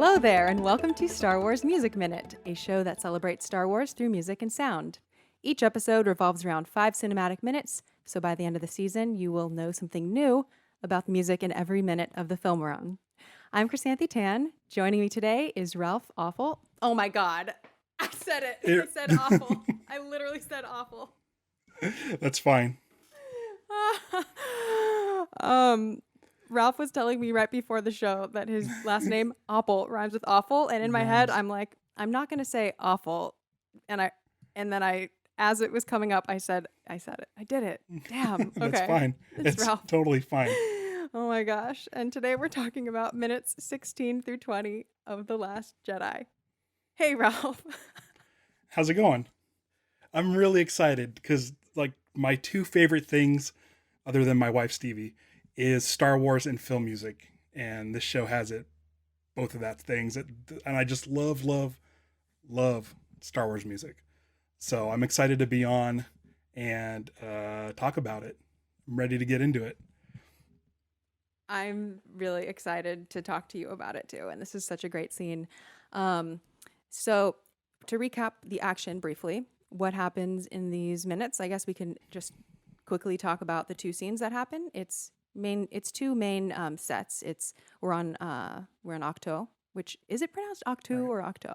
Hello there, and welcome to Star Wars Music Minute, a show that celebrates Star Wars through music and sound. Each episode revolves around 5 cinematic minutes, so by the end of the season, you will know something new about the music in every minute of the film run. I'm Chrysanthe Tan. Joining me today is Ralph Awful. Oh my god, I said it. I said awful. I literally said awful. That's fine. Ralph was telling me right before the show that his last name Apel rhymes with awful, and in my head I'm like, I'm not gonna say awful, and then as it was coming up, I said it. I did it. Damn. Okay. That's fine. It's Ralph. Totally fine. Oh my gosh! And today we're talking about minutes 16 through 20 of The Last Jedi. Hey, Ralph. How's it going? I'm really excited because my two favorite things, other than my wife Stevie, is Star Wars and film music, and this show has it, both of that things, and I just love Star Wars music. So I'm excited to be on and talk about it. I'm ready to get into it. I'm really excited to talk to you about it too, and this is such a great scene. So to recap the action briefly, what happens in these minutes, I guess we can just quickly talk about the two scenes that happen. It's two main sets. We're on Octo, which is it pronounced Octo or Octo?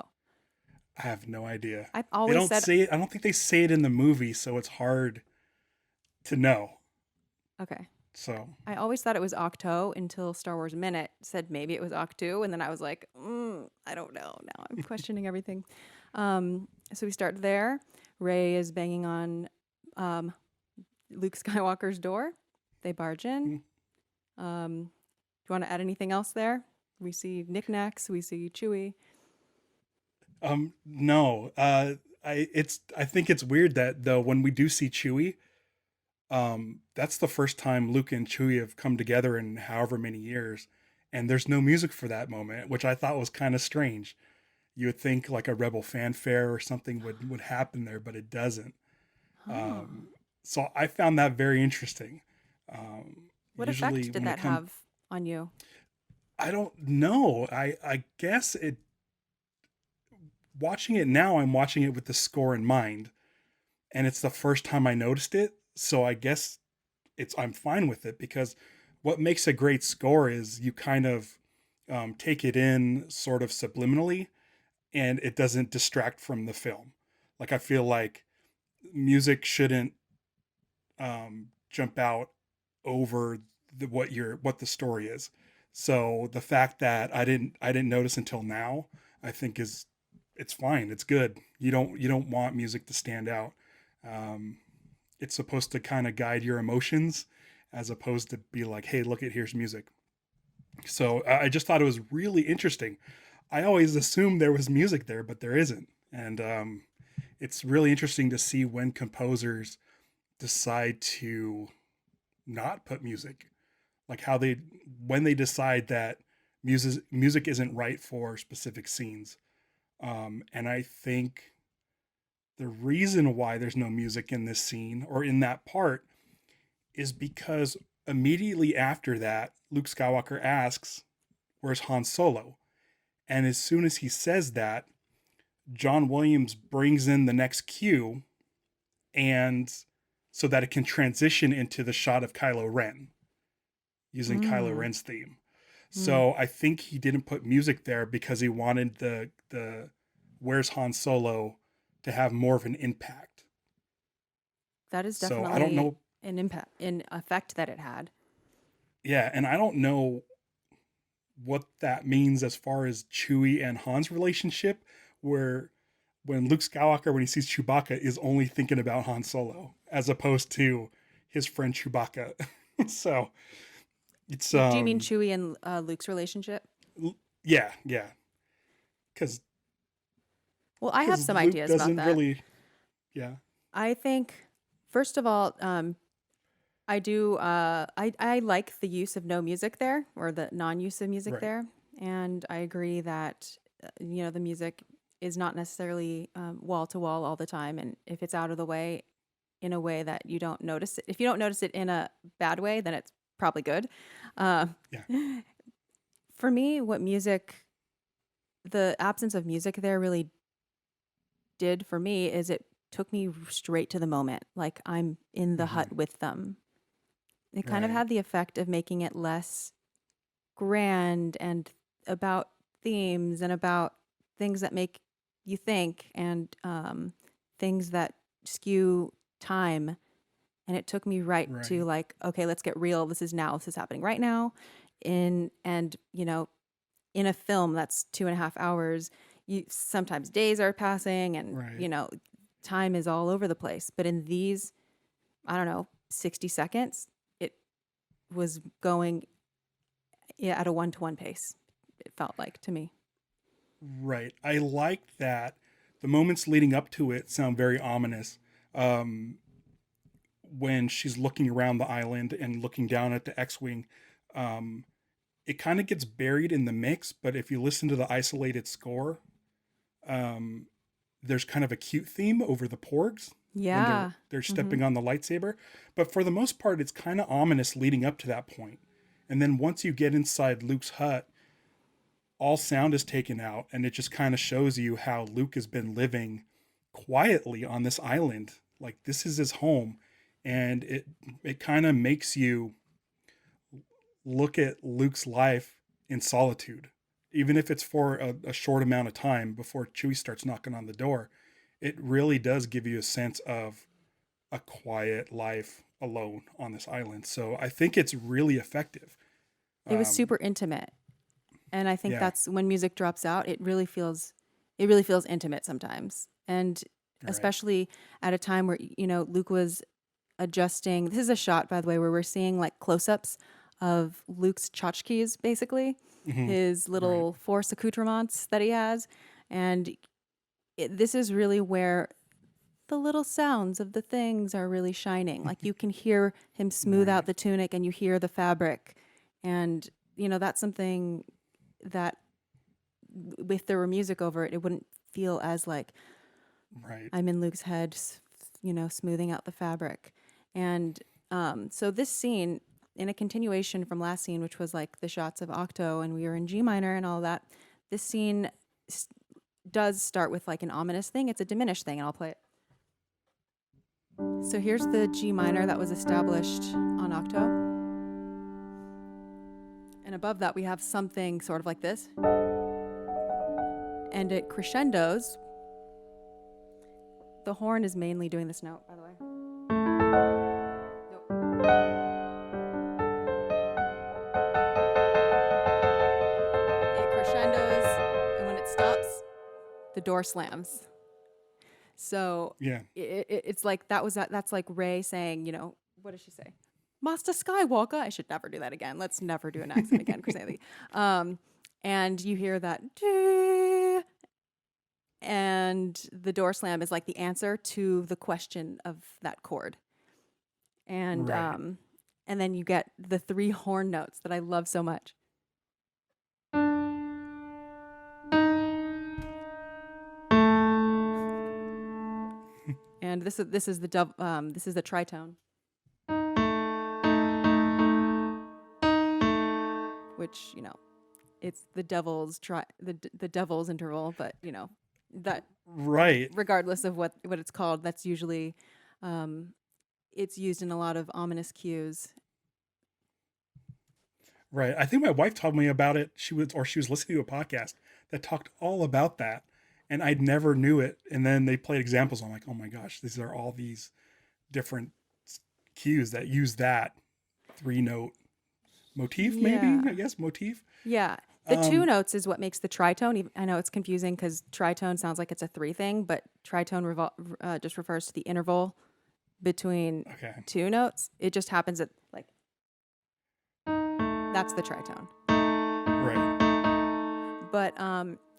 I have no idea. I've always said say it. I don't think they say it in the movie, so it's hard to know. Okay. So I always thought it was Octo until Star Wars Minute said maybe it was Octo, and then I was like, I don't know. Now I'm questioning everything. So we start there. Rey is banging on Luke Skywalker's door. They barge in. Do you want to add anything else there? We see knickknacks. We see Chewie. No. I think it's weird that though when we do see Chewie, that's the first time Luke and Chewie have come together in however many years, and there's no music for that moment, which I thought was kind of strange. You would think like a Rebel fanfare or something would happen there, but it doesn't. Oh. So I found that very interesting. What effect did that have on you? I don't know. I guess it. Watching it now, I'm watching it with the score in mind, and it's the first time I noticed it. So I guess I'm fine with it, because what makes a great score is you kind of take it in sort of subliminally, and it doesn't distract from the film. Like I feel like music shouldn't jump out over what the story is. So the fact that I didn't notice until now, I think it's fine. It's good. You don't want music to stand out. It's supposed to kind of guide your emotions, as opposed to be like, hey, look here's music. So I just thought it was really interesting. I always assumed there was music there, but there isn't. And it's really interesting to see when composers decide to not put music, like when they decide that music isn't right for specific scenes. And I think the reason why there's no music in this scene or in that part is because immediately after that, Luke Skywalker asks, "Where's Han Solo?" And as soon as he says that, John Williams brings in the next cue, and so that it can transition into the shot of Kylo Ren using Kylo Ren's theme. So I think he didn't put music there because he wanted the "Where's Han Solo" to have more of an impact. That is definitely I don't know an effect that it had. Yeah, and I don't know what that means as far as Chewie and Han's relationship, where when Luke Skywalker, when he sees Chewbacca, is only thinking about Han Solo as opposed to his friend Chewbacca. So it's Do you mean Chewie and Luke's relationship? Yeah. Because I have some Luke ideas about that. Really, yeah. I think, first of all, I do. I like the use of no music there, or the non-use of music there, and I agree that the music is not necessarily wall to wall all the time, and if it's out of the way in a way that you don't notice it, if you don't notice it in a bad way, then it's probably good. For me, what music the absence of music there really did for me is it took me straight to the moment. Like I'm in the hut with them. It kind of Right. had the effect of making it less grand and about themes and about things that make you think and things that skew time. And it took me right to Right. like, okay, let's get real. This is now. This is happening right now. And in a film that's 2.5 hours, you sometimes days are passing, and Right. time is all over the place. But in these, I don't know, 60 seconds, it was going at a 1-to-1 pace. It felt like to me. Right. I like that. The moments leading up to it sound very ominous. Um, when she's looking around the island and looking down at the X-wing, um, it kind of gets buried in the mix. But if you listen to the isolated score, um, there's kind of a cute theme over the porgs when Yeah. they're Mm-hmm. stepping on the lightsaber. But for the most part, it's kind of ominous leading up to that point. And then once you get inside Luke's hut, all sound is taken out, and it just kind of shows you how Luke has been living quietly on this island. Like this is his home, and it kind of makes you look at Luke's life in solitude, even if it's for a short amount of time before Chewie starts knocking on the door. It really does give you a sense of a quiet life alone on this island. So I think it's really effective. It was Um, super intimate. And I think yeah, that's when music drops out, it really feels intimate sometimes. And right. especially at a time where, Luke was adjusting. This is a shot, by the way, where we're seeing like close-ups of Luke's tchotchkes, basically, Hmm. his Right. little force accoutrements that he has. And this is really where the little sounds of the things are really shining. Like you can hear him smooth out Right. the tunic and you hear the fabric. And, that's something that if there were music over it, it wouldn't feel as like Right. I'm in Luke's head, smoothing out the fabric. And so this scene, in a continuation from last scene, which was like the shots of Octo and we were in G minor and all that, this scene does start with like an ominous thing. It's a diminished thing, and I'll play it. So here's the G minor that was established on Octo. And above that, we have something sort of like this. And it crescendos. The horn is mainly doing this note, by the way. Nope. It crescendos, and when it stops, the door slams. So Yeah. it's like that's like Rey saying, what does she say? Master Skywalker. I should never do that again. Let's never do an accent again, Chrysanthe. And you hear that, and the door slam is like the answer to the question of that chord. And Right. and then you get the 3 horn notes that I love so much. And this is the tritone, which it's the the devil's interval, but that Right. regardless of what it's called, that's usually it's used in a lot of ominous cues. Right. I think my wife told me about it. She was listening to a podcast that talked all about that, and I never knew it. And then they played examples. I'm like, oh my gosh, these are all these different cues that use that 3-note motif. Maybe, Yeah. I guess motif. Yeah. The 2 Um, notes is what makes the tritone. I know it's confusing because tritone sounds like it's a 3 thing, but tritone just refers to the interval between okay. 2 notes. It just happens that like that's the tritone. Right. But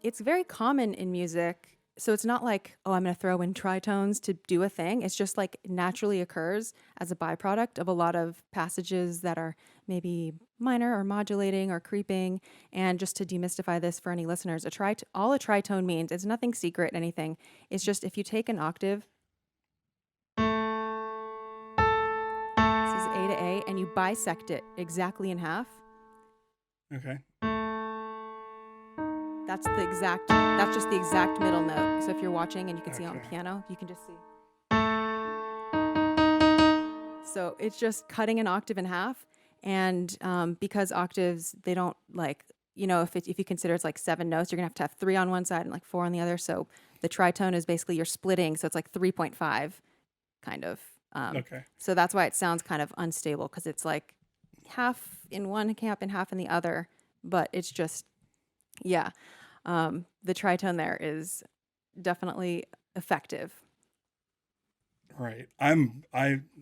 it's very common in music. So it's not like, oh, I'm going to throw in tritones to do a thing. It's just like naturally occurs as a byproduct of a lot of passages that are maybe minor or modulating or creeping. And just to demystify this for any listeners, all a tritone means, it's nothing secret, anything. It's just if you take an octave, this is A to A, and you bisect it exactly in half, Okay. That's just the exact middle note. So if you're watching and you can see on the piano, you can just see. So it's just cutting an octave in half. And because octaves, they don't like, if you consider it's like 7 notes, you're going to have 3 on one side and like 4 on the other. So the tritone is basically you're splitting. So it's like 3.5 kind of. So that's why it sounds kind of unstable, because it's like half in one camp and half in the other. But it's just, the tritone there is definitely effective. Right.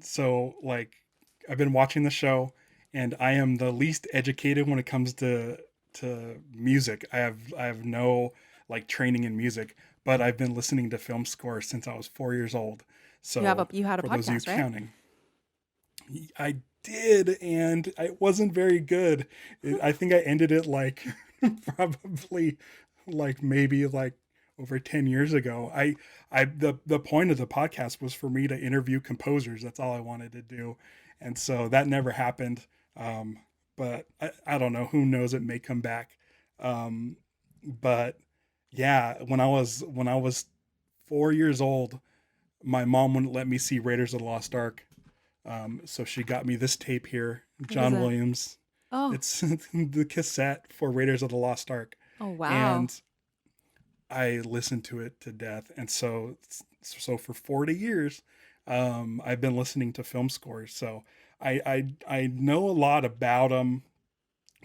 So like I've been watching the show, and I am the least educated when it comes to music. I have no like training in music, but I've been listening to film scores since I was 4 years old. So you had a for podcast, those of you right? counting, I did, and it wasn't very good. I think I ended it like probably like maybe like over 10 years ago. The point of the podcast was for me to interview composers. That's all I wanted to do. And so that never happened. But I don't know, who knows, it may come back. But yeah, when I was 4 years old, my mom wouldn't let me see Raiders of the Lost Ark. So she got me this tape here, John Williams. Oh, it's the cassette for Raiders of the Lost Ark. Oh, wow. And I listened to it to death. And so for 40 years, I've been listening to film scores. So I know a lot about them,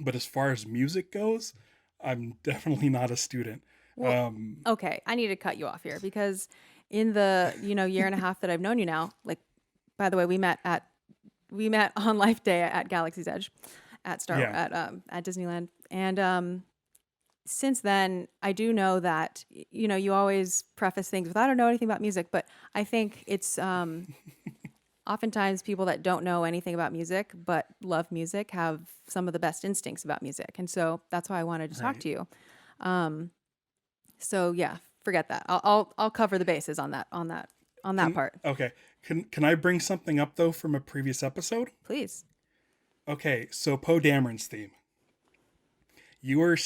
but as far as music goes, I'm definitely not a student. Well, okay, I need to cut you off here, because in the year and a half that I've known you now, like, by the way, we met on Life Day at Galaxy's Edge at at Disneyland, and since then I do know that you always preface things with, I don't know anything about music, but I think it's oftentimes people that don't know anything about music but love music have some of the best instincts about music, and so that's why I wanted to talk to you. So yeah, forget that. I'll cover the bases on that part. Okay. Can I bring something up though from a previous episode? Please. Okay, so Poe Dameron's theme. You were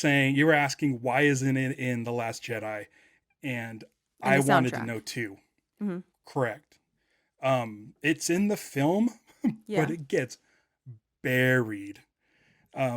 asking why isn't it in The Last Jedi, and I wanted to know too. Mm-hmm. Correct. It's in the film, but it gets buried.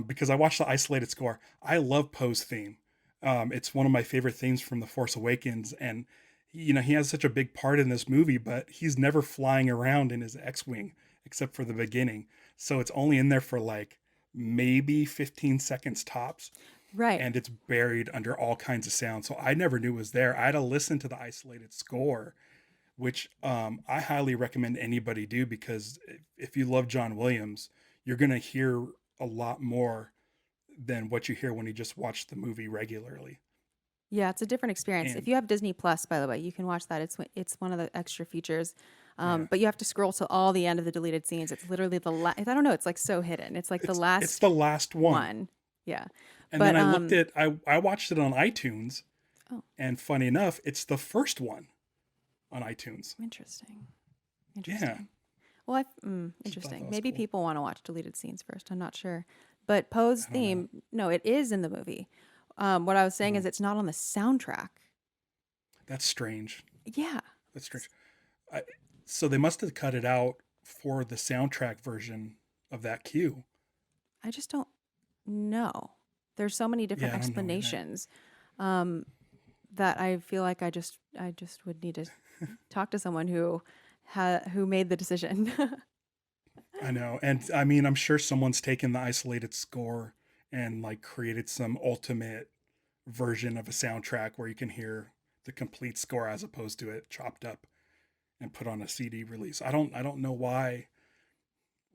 Because I watched the isolated score. I love Poe's theme. It's one of my favorite themes from The Force Awakens, and he has such a big part in this movie, but he's never flying around in his X-Wing except for the beginning. So it's only in there for like maybe 15 seconds tops. Right. And it's buried under all kinds of sound. So I never knew it was there. I had to listen to the isolated score, which I highly recommend anybody do, because if you love John Williams, you're going to hear a lot more than what you hear when you just watch the movie regularly. Yeah, it's a different experience. If you have Disney Plus, by the way, you can watch that. It's one of the extra features. But you have to scroll to all the end of the deleted scenes. It's literally the last. I don't know. It's like so hidden. It's like the last. It's the last one. Yeah. And then I looked at. I watched it on iTunes. Oh. And funny enough, it's the first one on iTunes. Interesting. Yeah. Well, interesting. Maybe people want to watch deleted scenes first. I'm not sure. But Poe's theme, no, it is in the movie. What I was saying is it's not on the soundtrack. That's strange. Yeah. That's strange. So they must have cut it out for the soundtrack version of that cue. I just don't know. There's so many different explanations that I feel like I just would need to talk to someone who made the decision. I know. And I mean, I'm sure someone's taken the isolated score and like created some ultimate version of a soundtrack where you can hear the complete score as opposed to it chopped up and put on a CD release. I don't know why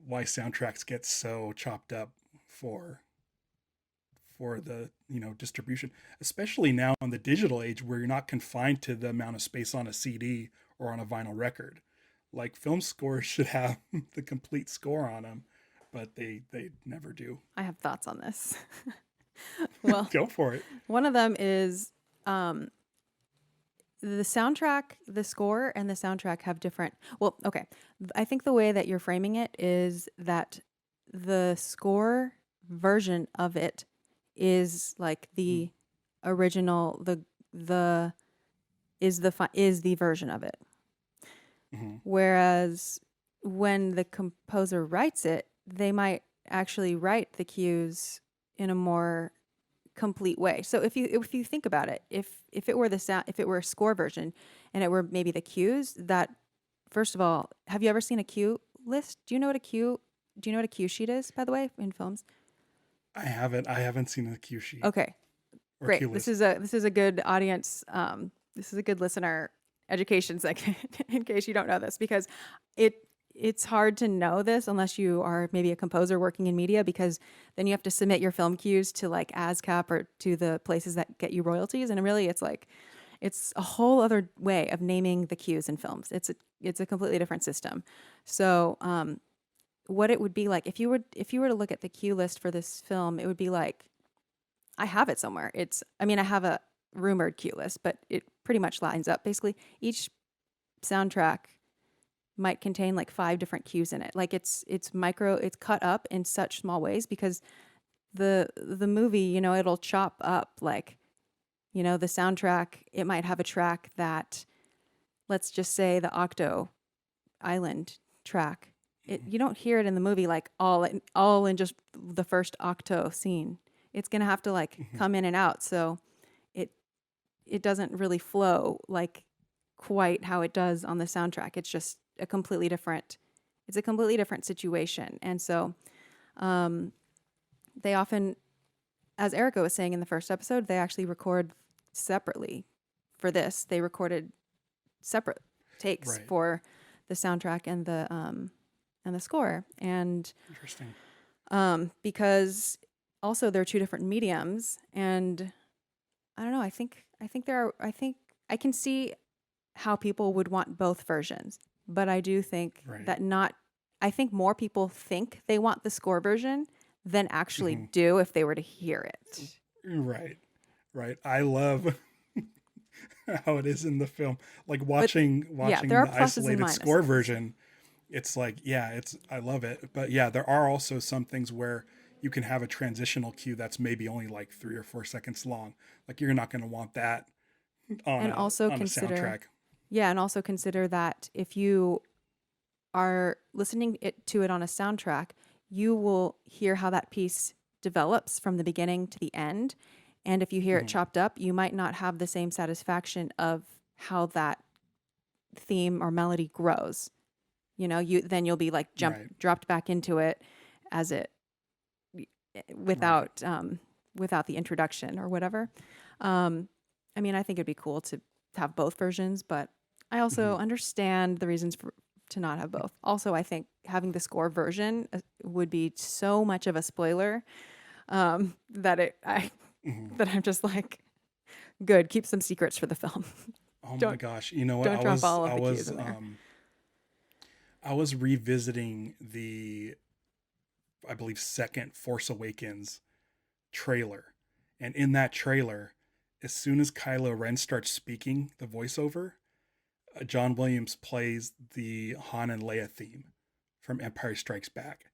soundtracks get so chopped up for the distribution, especially now on the digital age where you're not confined to the amount of space on a CD or on a vinyl record. Like, film scores should have the complete score on them, but they never do. I have thoughts on this. Well, go for it. One of them is the soundtrack, the score and the soundtrack have different. Well, okay. I think the way that you're framing it is that the score version of it is like the original is the version of it. Mhm. Whereas when the composer writes it, they might actually write the cues in a more complete way. So if you think about it, if it were if it were a score version and it were maybe the cues that, first of all, have you ever seen a cue list? Do you know what a cue sheet is, by the way, in films? I haven't seen a cue sheet Okay, or cue great. This list. is a good audience. This is a good listener education segment in case you don't know this, because it's hard to know this unless you are maybe a composer working in media, because then you have to submit your film cues to like ASCAP or to the places that get you royalties, and really it's a whole other way of naming the cues in films. It's a completely different system. So what it would be like if you were to look at the cue list for this film, it would be like, I have it somewhere. I have a rumored cue list, but it pretty much lines up. Basically, each soundtrack might contain like 5 different cues in it. Like it's cut up in such small ways because the movie, it'll chop up like, the soundtrack. It might have a track that, let's just say the Octo Island track. You don't hear it in the movie like all in just the first Octo scene. It's gonna have to like come in and out, so it doesn't really flow like quite how it does on the soundtrack. It's just a completely different situation. And so they often, as Erica was saying in the first episode, they actually record separately for this. They recorded separate takes Right. for the soundtrack and the score. And Interesting. because also they're 2 different mediums, and I don't know, I think I can see how people would want both versions, but I do think Right. I think more people think they want the score version than actually Mhm. do if they were to hear it. Right. Right. I love how it is in the film. Like But watching there are the pluses and isolated score minuses. version, it's like, yeah, I love it. But yeah, there are also some things where you can have a transitional cue that's maybe only like 3 or 4 seconds long. Like you're not going to want that And also on a consider, soundtrack. that if you are listening to it on a soundtrack, you will hear how that piece develops from the beginning to the end. And if you hear it Mhm. chopped up, you might not have the same satisfaction of how that theme or melody grows. You'll be like Right. dropped back into it as it Right. without the introduction or whatever. I think it'd be cool to have both versions, but I also Mhm. understand the reasons to not have both. Also, I think having the score version would be so much of a spoiler that Mhm. that I'm just like, good, keep some secrets for the film. Oh my don't gosh. You know what? don't drop all of the cues in there. I was revisiting the, I believe, second Force Awakens trailer. And in that trailer, as soon as Kylo Ren starts speaking the voiceover, John Williams plays the Han and Leia theme from Empire Strikes Back.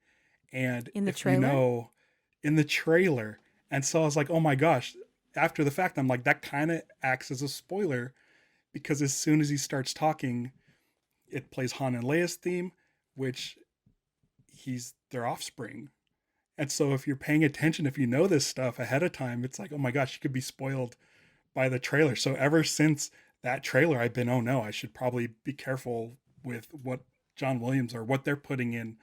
And In the if you trailer? know, in the trailer, and so I was like, oh my gosh, after the fact, I'm like, that kind of acts as a spoiler because as soon as he starts talking, it plays Han and Leia's theme, which he's their offspring. And so if you're paying attention, if you know this stuff ahead of time, it's like, oh my gosh, you could be spoiled by the trailer. So ever since that trailer, I've been, oh no, I should probably be careful with what John Williams or what they're putting in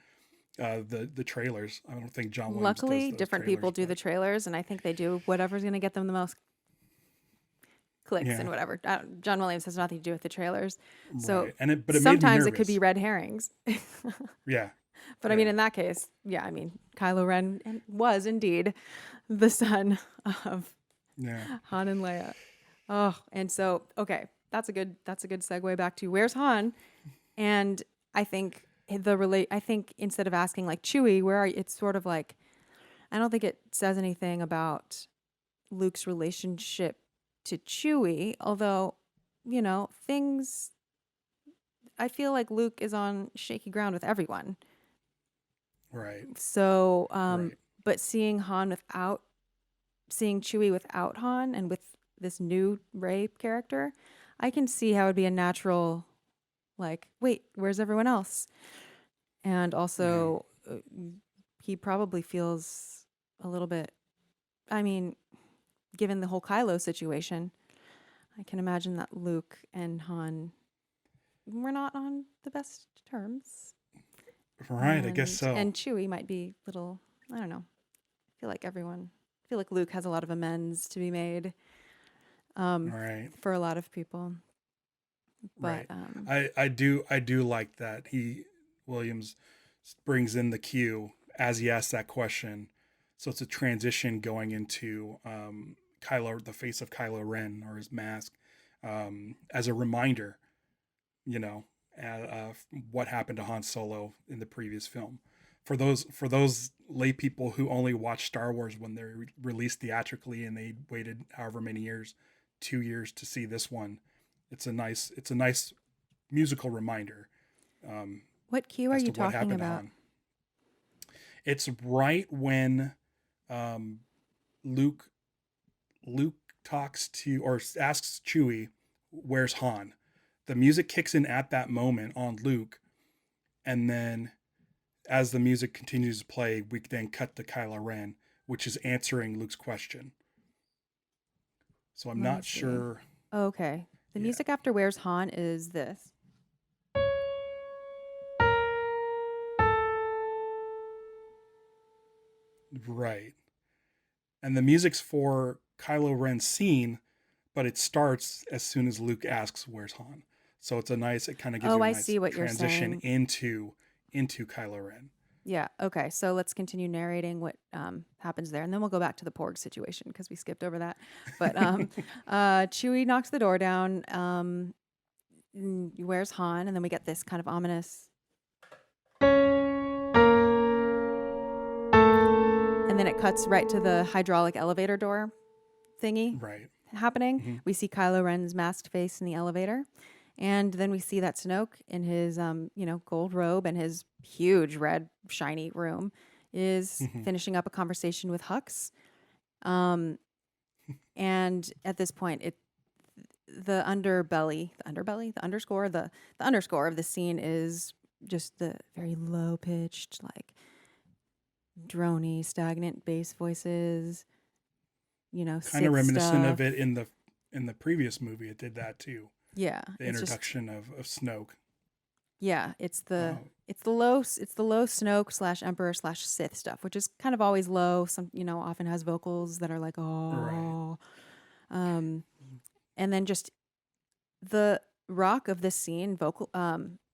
the trailers. I don't think John Williams does Luckily, those different people trailers, do the but trailers, and I think they do whatever's going to get them the most clicks yeah, and whatever. John Williams has nothing to do with the trailers. So right. And it, but it made me sometimes it could be nervous. red herrings. Yeah, But yeah. in that case, yeah, Kylo Ren was indeed the son of Yeah. Han and Leia. Oh, and so okay, that's a good segue back to where's Han? And I think I think instead of asking like Chewie, where are you? It's sort of like, I don't think it says anything about Luke's relationship to Chewie, although, things, I feel like Luke is on shaky ground with everyone. Right. So, Right. but seeing Chewie without Han and with this new Rey character, I can see how it'd be a natural, like, wait, where's everyone else? And also, he probably feels a little bit, I mean, given the whole Kylo situation, I can imagine that Luke and Han were not on the best terms. Right, I guess so. And Chewie might be little, I don't know. I feel like Luke has a lot of amends to be made Right. for a lot of people. But Right. I do like that Williams brings in the cue as he asks that question. So it's a transition going into the face of Kylo Ren, or his mask, as a reminder, you know, what happened to Han Solo in the previous film. For those lay people who only watched Star Wars when they released theatrically and they waited however many years, 2 years to see this one, it's a nice musical reminder. What cue are you talking about? It's right when Luke talks to, or asks Chewie, "Where's Han?" The music kicks in at that moment on Luke, and then as the music continues to play, we then cut to Kylo Ren, which is answering Luke's question. So I'm not sure. Okay. The music after Where's Han is this. Right. And the music's for Kylo Ren's scene, but it starts as soon as Luke asks, "Where's Han?" So it kind of gives you a nice transition into Kylo Ren. Yeah. Okay. So let's continue narrating what happens there, and then we'll go back to the porg situation because we skipped over that. But Chewie knocks the door down. Where's Han? And then we get this kind of ominous. And then it cuts right to the hydraulic elevator door thingy happening. Mm-hmm. We see Kylo Ren's masked face in the elevator. And then we see that Snoke in his, gold robe and his huge red shiny room is finishing up a conversation with Hux. And at this point, the underscore of the scene is just the very low pitched, like drony, stagnant bass voices. Kind of reminiscent of it in the previous movie. It did that too. Yeah, the introduction of Snoke. Yeah, it's the low Snoke / Emperor / Sith stuff, which is kind of always low. Some often has vocals that are like oh, and then just the rock of this scene vocal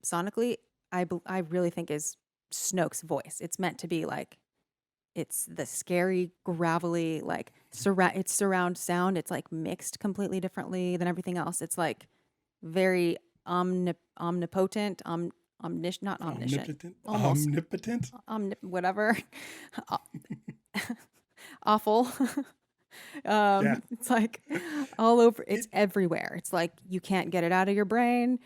sonically, I really think is Snoke's voice. It's meant to be like, it's the scary, gravelly, like it's surround sound. It's like mixed completely differently than everything else. It's like very omnipotent, not omniscient, omnipotent, whatever, awful. It's like all over. It's everywhere. It's like you can't get it out of your brain,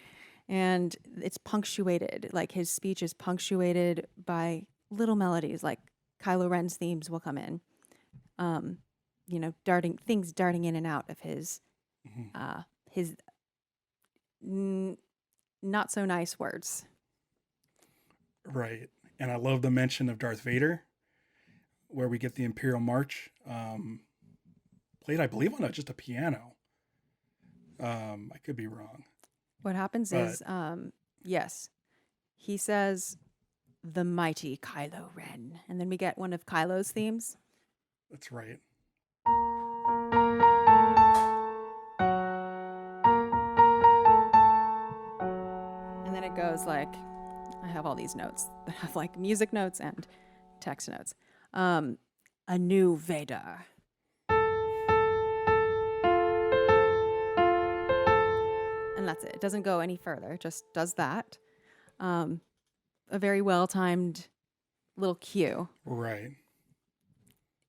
and it's punctuated. Like his speech is punctuated by little melodies. Like Kylo Ren's themes will come in, darting in and out of his not so nice words. Right. And I love the mention of Darth Vader, where we get the Imperial March played, I believe, on just a piano. I could be wrong. What happens is, yes, he says, "The mighty Kylo Ren," and then we get one of Kylo's themes. That's right. And then it goes like, I have all these notes that have like music notes and text notes. A new Vader. And that's it. It doesn't go any further. It just does that. A very well-timed little cue. Right.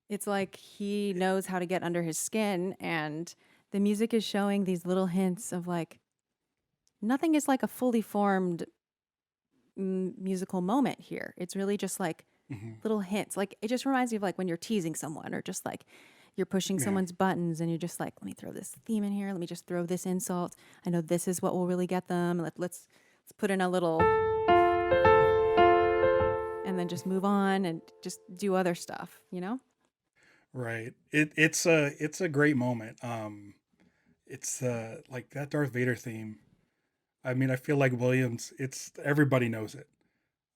It's like he knows how to get under his skin, and the music is showing these little hints of like, nothing is like a fully formed musical moment here. It's really just like little hints. Like it just reminds me of like when you're teasing someone, or just like you're pushing Yeah. someone's buttons and you're just like, let me throw this theme in here. Let me just throw this insult. I know this is what will really get them. Let's put in a little, and then just move on and just do other stuff, you know? Right. It's a great moment. It's like that Darth Vader theme. I mean, I feel like Williams. It's everybody knows it.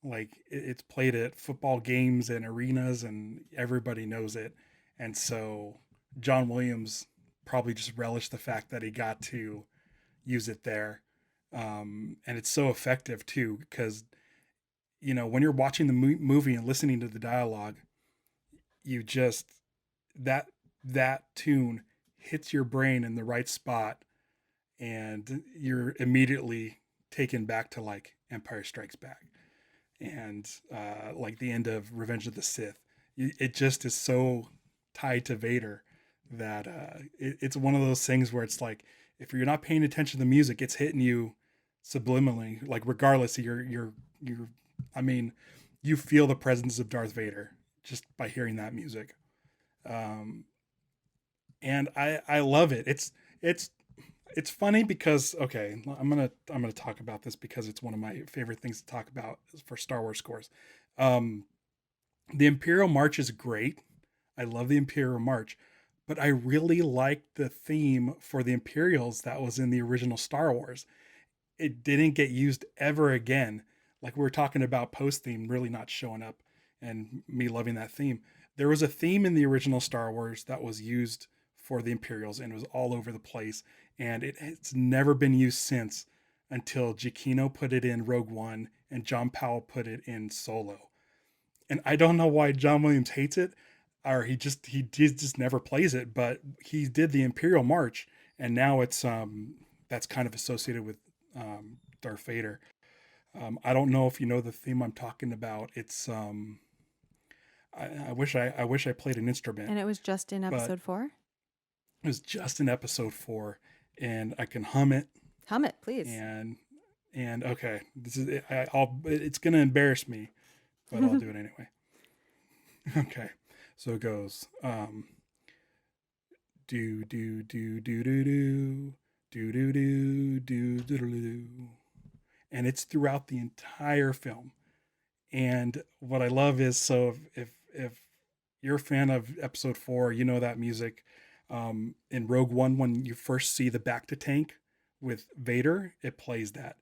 Like it's played at football games and arenas, and everybody knows it. And so John Williams probably just relished the fact that he got to use it there. And it's so effective too, because when you're watching the movie and listening to the dialogue, you just that that tune hits your brain in the right spot, and you're immediately taken back to like Empire Strikes Back and like the end of Revenge of the Sith. It just is so tied to Vader that it's one of those things where it's like if you're not paying attention to the music, it's hitting you subliminally. Like regardless, you're. I mean, you feel the presence of Darth Vader just by hearing that music. Um, and I love it. It's funny because okay, I'm gonna talk about this because it's one of my favorite things to talk about for Star Wars scores. Um, the Imperial March is great. I love the Imperial March, but I really like the theme for the Imperials that was in the original Star Wars. It didn't get used ever again. Like we were talking about post theme really not showing up and me loving that theme. There was a theme in the original Star Wars that was used for the Imperials and it was all over the place. And it's never been used since until Giacchino put it in Rogue One and John Powell put it in Solo. And I don't know why John Williams hates it or he just never plays it, but he did the Imperial March and now it's that's kind of associated with Darth Vader. I don't know if you know the theme I'm talking about. It's I wish I played an instrument. And it was just in episode 4? It was just in episode 4 and I can hum it. Hum it, please. And okay, this is it's going to embarrass me, but I'll do it anyway. Okay. So it goes do do do do do do do do do do do do, and it's throughout the entire film. And what I love is so if you're a fan of episode 4, you know that music. In Rogue One, when you first see the back to tank with Vader, it plays that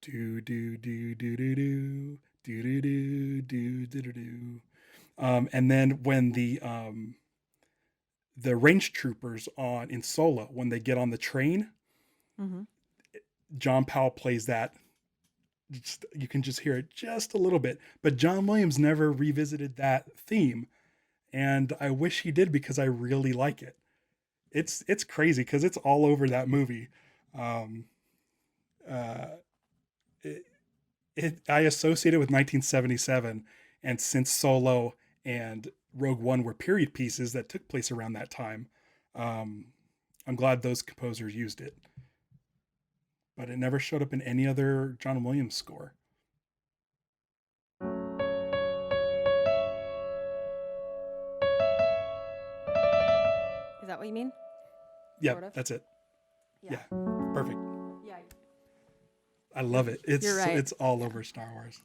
do do do do do do do do do do do do. And then when the range troopers on in Solo, when they get on the train, mm-hmm. John Powell plays that. You can just hear it just a little bit, but John Williams never revisited that theme, and I wish he did because I really like it. It's crazy because it's all over that movie. I associate it with 1977, and since Solo and Rogue One were period pieces that took place around that time, I'm glad those composers used it. But it never showed up in any other John Williams score. Is that what you mean? Yeah, Sort of? that's it. Yeah, perfect. Yeah. I love it. You're right. It's all over Star Wars.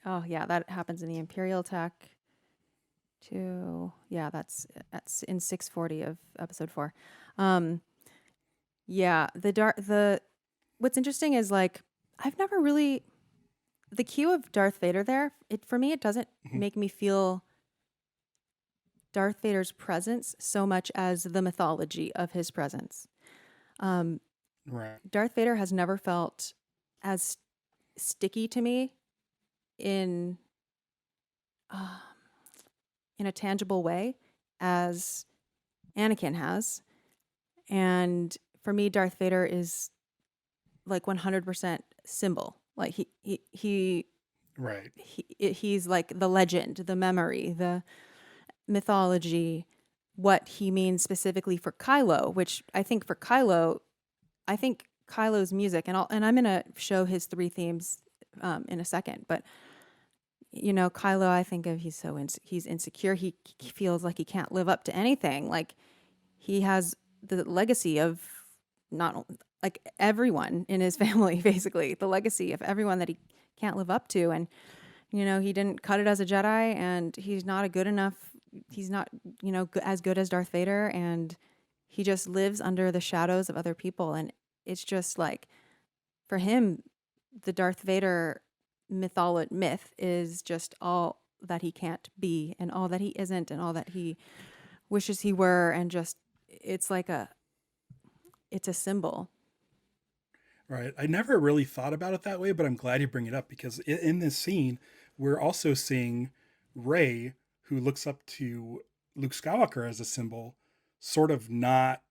Oh yeah, that happens in the Imperial Tech too. Yeah, that's in 640 of episode 4. Yeah, the what's interesting is like I've never really the cue of Darth Vader there. For me it doesn't make me feel Darth Vader's presence so much as the mythology of his presence. Right. Darth Vader has never felt as sticky to me in a tangible way as Anakin has. And for me, Darth Vader is like 100% symbol. Like right. He's like the legend, the memory, the mythology, what he means specifically for Kylo, which I think for Kylo, Kylo's music, and I'm going to show his 3 themes in a second, but Kylo, I think of he's insecure. He feels like he can't live up to anything. Like he has the legacy of not like everyone in his family, basically the legacy of everyone that he can't live up to. And, he didn't cut it as a Jedi, and he's not a good enough. He's not, as good as Darth Vader. And he just lives under the shadows of other people. And it's just like, for him, the Darth Vader myth is just all that he can't be and all that he isn't and all that he wishes he were. And just, it's a symbol. Right. I never really thought about it that way, but I'm glad you bring it up because in this scene, we're also seeing Rey, who looks up to Luke Skywalker as a symbol, sort of not,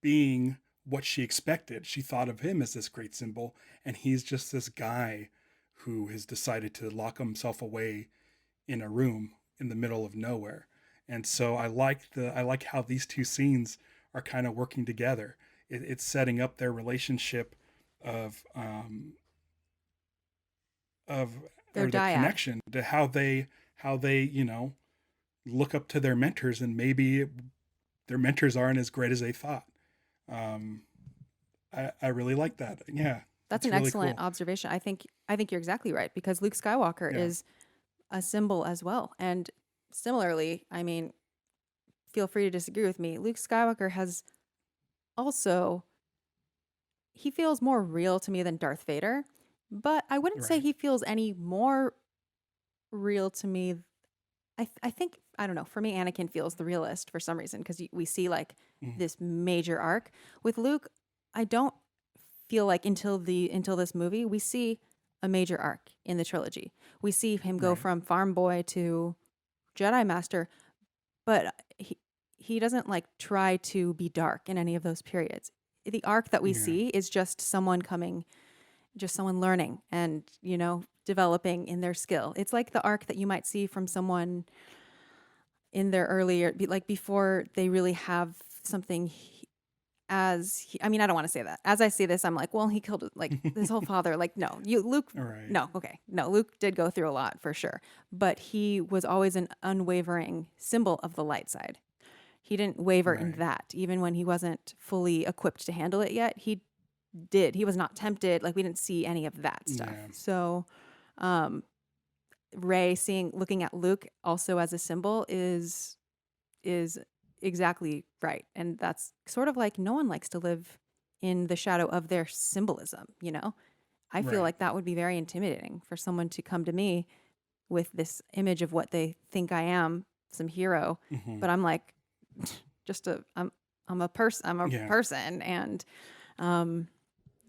being what she expected. She thought of him as this great symbol, and he's just this guy who has decided to lock himself away in a room in the middle of nowhere. And so I like how these two scenes are kind of working together. It's setting up their relationship of Their or the dyad. connection to how they look up to their mentors, and maybe their mentors aren't as great as they thought. I really like that. Yeah, That's it's an really excellent cool. observation. I think you're exactly right, because Luke Skywalker Yeah. is a symbol as well. And similarly, I mean, feel free to disagree with me. Luke Skywalker has also, he feels more real to me than Darth Vader, but I wouldn't say Right. he feels any more real to me. I think, I don't know, for me, Anakin feels the realist for some reason, because we see like Mhm. this major arc. With Luke, I don't feel like until this movie we see a major arc in the trilogy. We see him go Right. from farm boy to Jedi master, but he doesn't like try to be dark in any of those periods. The arc that we Yeah. see is just someone learning and, developing in their skill. It's like the arc that you might see from someone in their earlier, like before they really have something. I mean, I don't want to say that. As I say this, I'm like, well, he killed like his whole father. Like, no, Luke, All right. no, okay. No, Luke did go through a lot for sure, but he was always an unwavering symbol of the light side. He didn't waver in Right. that, even when he wasn't fully equipped to handle it yet. He was not tempted. Like, we didn't see any of that stuff. Yeah. So, Rey looking at Luke also as a symbol is exactly right. And that's sort of like, no one likes to live in the shadow of their symbolism, I feel Right. like that would be very intimidating for someone to come to me with this image of what they think I am, some hero, Mhm. but I'm like, I'm a person, Yeah. person. And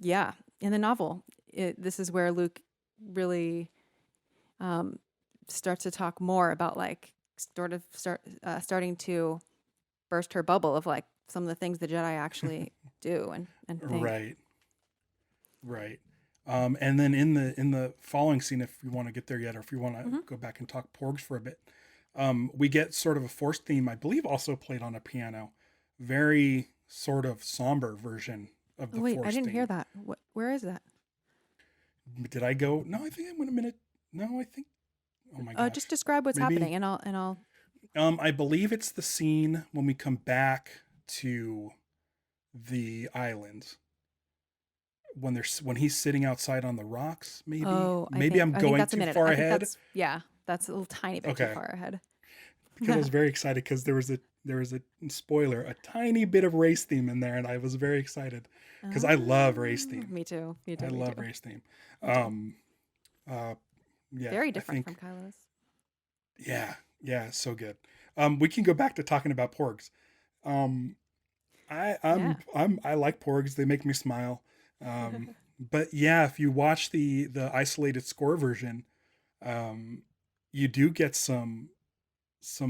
yeah, in the novel, this is where Luke really starts to talk more about like starting to burst her bubble of like some of the things the Jedi actually do and think. Right. Right. And then in the following scene, if you want to get there yet, or if you want to go back and talk porgs for a bit, we get sort of a Force theme, I believe, also played on a piano. Very sort of somber version of the Wait, Force I didn't theme. hear that. Where is that? Did I go? No, I think I went a minute. No, I think. Oh my gosh. Just describe what's Maybe. happening, and I'll. I believe it's the scene when we come back to the island when he's sitting outside on the rocks. Maybe. Oh, Maybe I'm I think going that's a too minute. far I think ahead. that's a little tiny bit too Okay. far ahead. Because I was very excited because there was a spoiler, a tiny bit of race theme in there, and I was very excited because I love race theme. Me too. I love race theme. Me too. Yeah, Very I different think, from Kylo's. yeah, so good. We can go back to talking about porgs. I like porgs. They make me smile. But yeah, if you watch the isolated score version, you do get some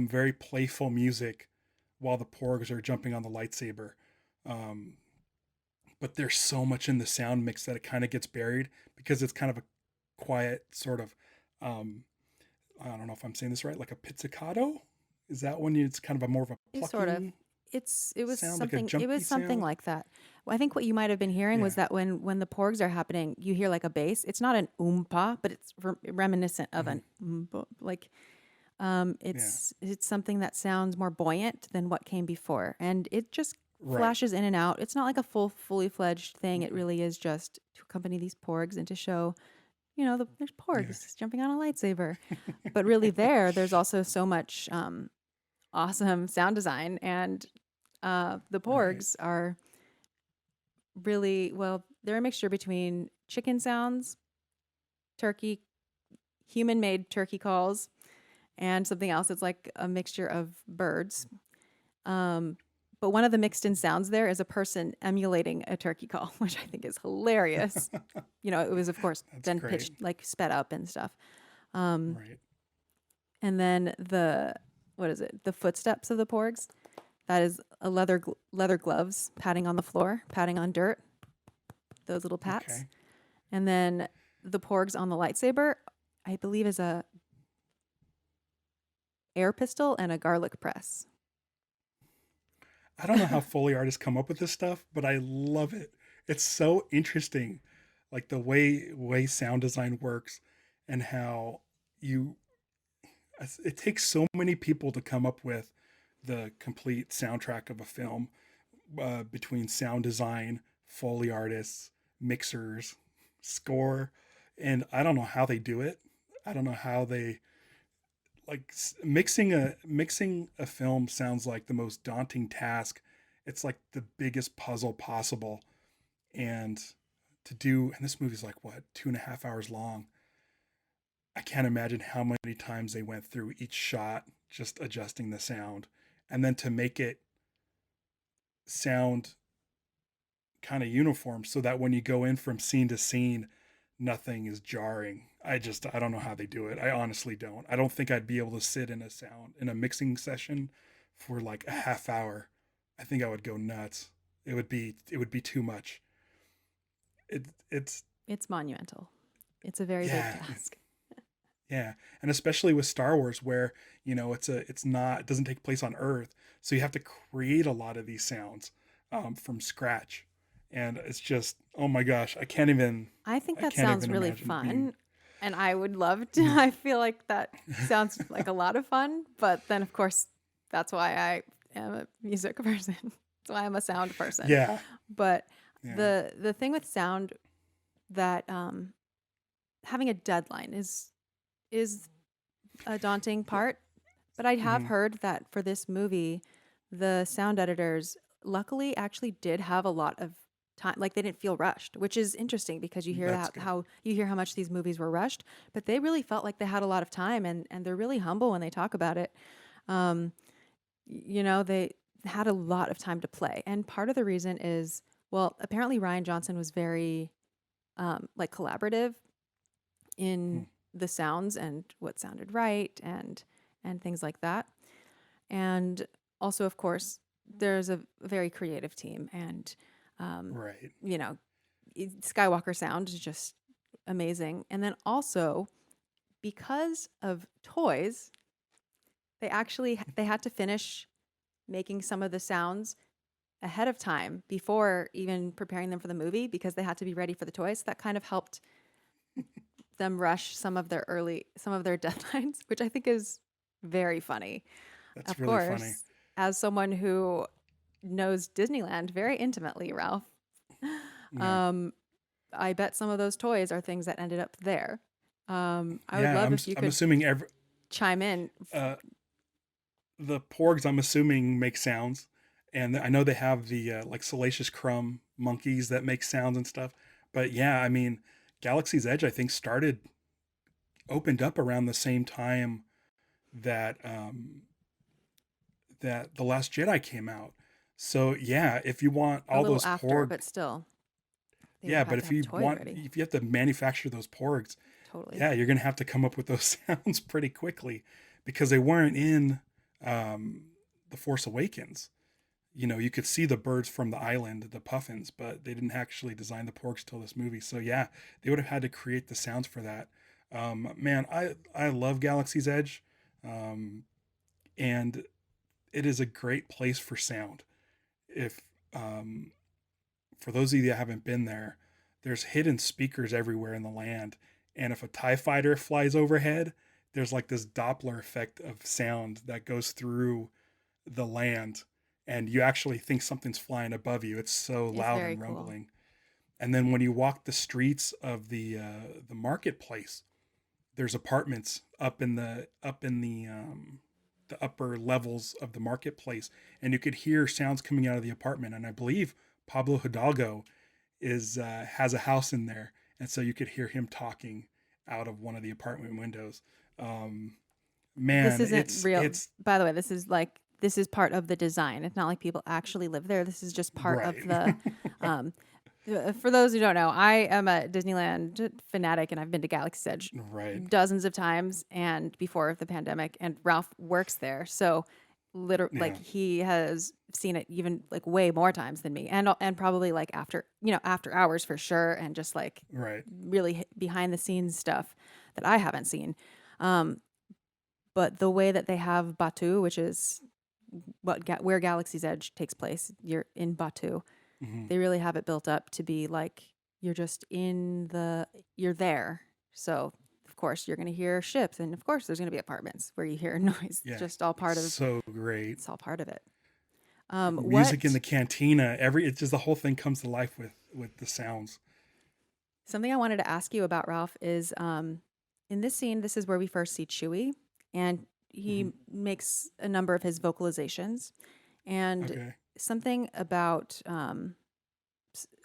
very playful music while the porgs are jumping on the lightsaber. But there's so much in the sound mix that it kind of gets buried because it's kind of a quiet sort of, I don't know if I'm saying this right, like a pizzicato. Is that when it's kind of a more of a plucking Sort of. It was sound, something. like a It was jumpy something sound? like that. Well, I think what you might have been hearing was Yeah. that when the porgs are happening, you hear like a bass. It's not an oompa, but it's reminiscent of an oompa. Like Yeah. It's something that sounds more buoyant than what came before, and it just Right. flashes in and out. It's not like a fully fledged thing. It Mhm. really is just to accompany these porgs and to show, there's Yeah. porgs jumping on a lightsaber. But really, there's also so much awesome sound design, and the Right. porgs are really well. They're a mixture between chicken sounds, turkey, human-made turkey calls, and something else. It's like a mixture of birds. Um, but one of the mixed in sounds there is a person emulating a turkey call, which I think is hilarious. It was of course That's then great. pitched like sped up and stuff. Um, Right. and then what is it? The footsteps of the porgs. That is a leather gloves patting on the floor, patting on dirt. Those little pats. Okay. And then the porgs on the lightsaber, I believe, is a air pistol and a garlic press. I don't know how Foley artists come up with this stuff, but I love it. It's so interesting, like the way sound design works, and how you it takes so many people to come up with the complete soundtrack of a film, between sound design, Foley artists, mixers, score, and I don't know how they do it. I don't know how they like mixing a film sounds like the most daunting task. It's like the biggest puzzle possible, and and this movie's like what 2.5 hours long. I can't imagine how many times they went through each shot just adjusting the sound, and then to make it sound kind of uniform so that when you go in from scene to scene, nothing is jarring. I don't know how they do it. I honestly don't. I don't think I'd be able to sit in a mixing session for like a half hour. I think I would go nuts. It would be too much. It's It's monumental. It's a very big yeah, task. yeah, and especially with Star Wars, where it doesn't take place on Earth, so you have to create a lot of these sounds, from scratch, and it's just, oh my gosh, I think I that can't sounds even really imagine being. fun. And I would love to. Mhm. I feel like that sounds like a lot of fun. But then, of course, that's why I am a music person. That's why I'm a sound person. Yeah, But yeah, the thing with sound that having a deadline is a daunting part. But I have hmm heard that for this movie, the sound editors luckily actually did have a lot of time. Like they didn't feel rushed, which is interesting because you hear that's that good. how you hear how much these movies were rushed, but they really felt like they had a lot of time, and they're really humble when they talk about it. Um, they had a lot of time to play, and part of the reason is, well, apparently Ryan Johnson was very like collaborative Hmm. in the sounds and what sounded right and things like that. And also, of course, there's a very creative team, and um, Right. you know, Skywalker sound is just amazing. And then also, because of toys, they had to finish making some of the sounds ahead of time before even preparing them for the movie because they had to be ready for the toys. That kind of helped them rush some of their deadlines, which I think is very funny. That's Of really funny. course, as someone who knows Disneyland very intimately, Ralph, Yeah. um, I bet some of those toys are things that ended up there. I would Yeah, love if you I'm could assuming every chime in. uh the porgs, I'm assuming, make sounds, and I know they have the like Salacious Crumb monkeys that make sounds and stuff. But yeah, I mean, Galaxy's Edge I think started opened up around the same time that that The Last Jedi came out. So yeah, if you want A all little those after, porg, but still, they would yeah, have had but to have the toys ready. if you have to manufacture those porgs, Totally. yeah, you're gonna have to come up with those sounds pretty quickly, because they weren't in um, the Force Awakens. You could see the birds from the island, the puffins, but they didn't actually design the porgs till this movie. So yeah, they would have had to create the sounds for that. Man, I love Galaxy's Edge, um, and it is a great place for sound. If um, For those of you that haven't been there, there's hidden speakers everywhere in the land, and if a Tie Fighter flies overhead, there's like this Doppler effect of sound that goes through the land, and you actually think something's flying above you. It's so It's loud very and cool. rumbling. And then when you walk the streets of the marketplace, there's apartments up in the upper levels of the marketplace, and you could hear sounds coming out of the apartment. And I believe Pablo Hidalgo is has a house in there, and so you could hear him talking out of one of the apartment windows. Um, This Man, isn't real. it's By the way, this is part of the design. It's not like people actually live there. This is just part of right. the. Um, for those who don't know, I am a Disneyland fanatic, and I've been to Galaxy's Edge Right. dozens of times, and before the pandemic. And Ralph works there, so literally, Yeah. like he has seen it even like way more times than me, and probably like after hours for sure, and just like Right. really behind the scenes stuff that I haven't seen. Um, but the way that they have Batu, which is where Galaxy's Edge takes place, you're in Batu. Hmm. They really have it built up to be like you're there. So of course you're going to hear ships, and of course there's going to be apartments where you hear noise. Yeah. Just all part of So great. it's all part of it. Music in What the cantina. It's just the whole thing comes to life with the sounds. Something I wanted to ask you about, Ralph, is in this scene. This is where we first see Chewie, and Hmm. he makes a number of his vocalizations, and Okay. something about